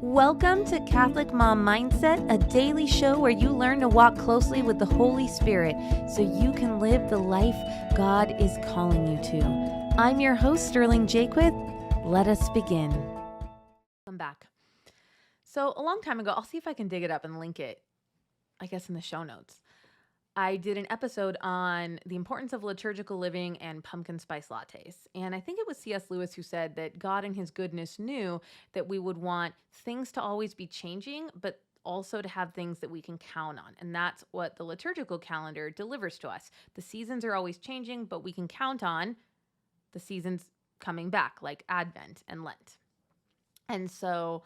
Welcome to Catholic Mom Mindset, a daily show where you learn to walk closely with the Holy Spirit so you can live the life God is calling you to. I'm your host, Sterling Jaquith. Let us begin. Welcome back. So a long time ago, I'll see if I can dig it up and link it, I guess, in the show notes. I did an episode on the importance of liturgical living and pumpkin spice lattes. And I think it was C.S. Lewis who said that God in his goodness knew that we would want things to always be changing, but also to have things that we can count on. And that's what the liturgical calendar delivers to us. The seasons are always changing, but we can count on the seasons coming back, like Advent and Lent. And so,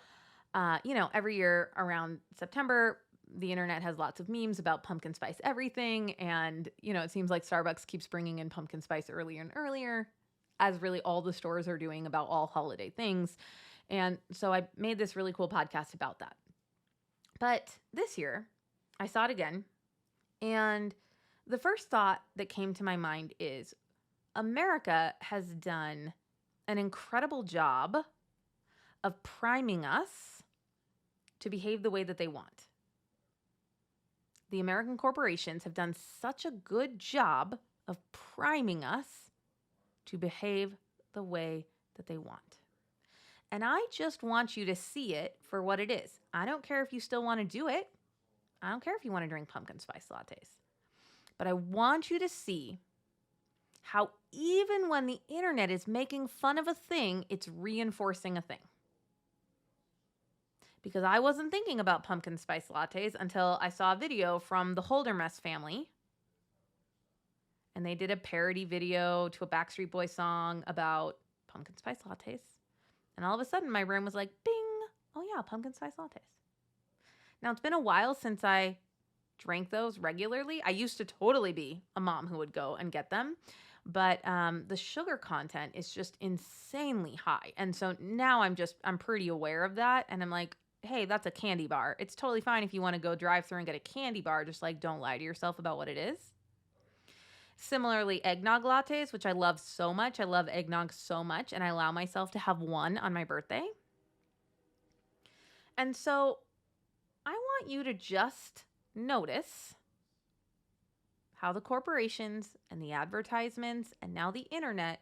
every year around September, the internet has lots of memes about pumpkin spice everything. And, it seems like Starbucks keeps bringing in pumpkin spice earlier and earlier, as really all the stores are doing about all holiday things. And so I made this really cool podcast about that. But this year, I saw it again. And the first thought that came to my mind is America has done an incredible job of priming us to behave the way that they want. The American corporations have done such a good job of priming us to behave the way that they want. And I just want you to see it for what it is. I don't care if you still want to do it. I don't care if you want to drink pumpkin spice lattes. But I want you to see how even when the internet is making fun of a thing, it's reinforcing a thing. Because I wasn't thinking about pumpkin spice lattes until I saw a video from the Holdermess family. And they did a parody video to a Backstreet Boys song about pumpkin spice lattes. And all of a sudden, my brain was like, bing, oh yeah, pumpkin spice lattes. Now, it's been a while since I drank those regularly. I used to totally be a mom who would go and get them. But the sugar content is just insanely high. And so now I'm pretty aware of that. And I'm like, hey, that's a candy bar. It's totally fine if you want to go drive through and get a candy bar, just like don't lie to yourself about what it is. Similarly, eggnog lattes, which I love so much. I love eggnog so much, and I allow myself to have one on my birthday. And so I want you to just notice how the corporations and the advertisements and now the internet,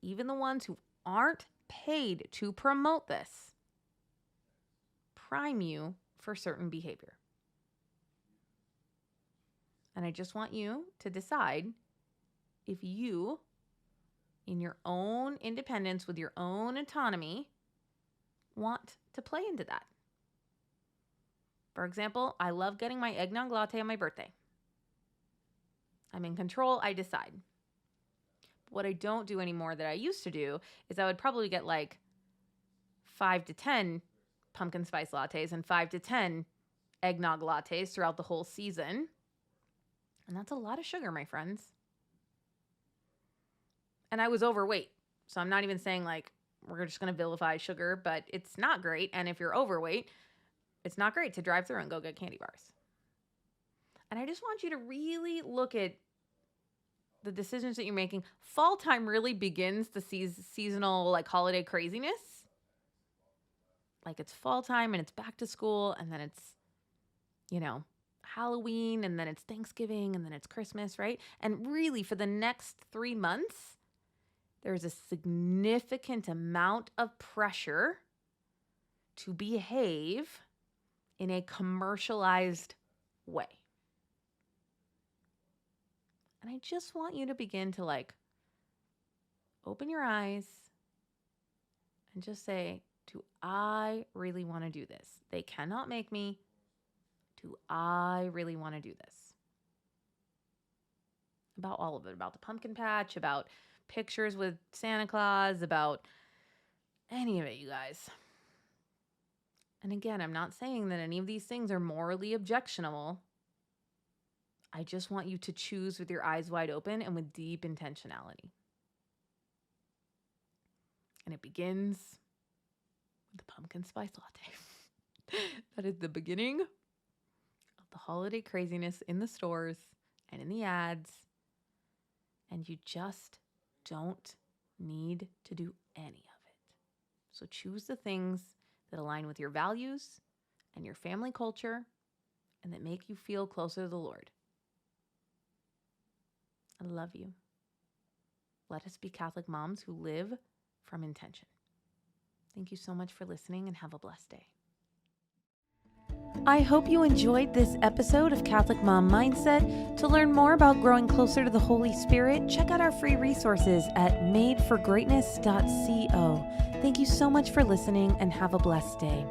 even the ones who aren't paid to promote this, prime you for certain behavior. And I just want you to decide if you, in your own independence, with your own autonomy, want to play into that. For example, I love getting my eggnog latte on my birthday. I'm in control, I decide. What I don't do anymore that I used to do is I would probably get like 5 to 10 pumpkin spice lattes and 5 to 10 eggnog lattes throughout the whole season. And that's a lot of sugar, my friends. And I was overweight. So I'm not even saying like we're just going to vilify sugar, but it's not great. And if you're overweight, it's not great to drive through and go get candy bars. And I just want you to really look at the decisions that you're making. Fall time really begins the seasonal like holiday craziness. Like it's fall time and it's back to school and then it's, Halloween and then it's Thanksgiving and then it's Christmas, right? And really for the next 3 months, there's a significant amount of pressure to behave in a commercialized way. And I just want you to begin to open your eyes and just say, do I really want to do this? They cannot make me. Do I really want to do this? About all of it, about the pumpkin patch, about pictures with Santa Claus, about any of it, you guys. And again, I'm not saying that any of these things are morally objectionable. I just want you to choose with your eyes wide open and with deep intentionality. And it begins with the pumpkin spice latte. That is the beginning of the holiday craziness in the stores and in the ads. And you just don't need to do any of it. So choose the things that align with your values and your family culture and that make you feel closer to the Lord. I love you. Let us be Catholic moms who live from intention. Thank you so much for listening and have a blessed day. I hope you enjoyed this episode of Catholic Mom Mindset. To learn more about growing closer to the Holy Spirit, check out our free resources at madeforgreatness.co. Thank you so much for listening and have a blessed day.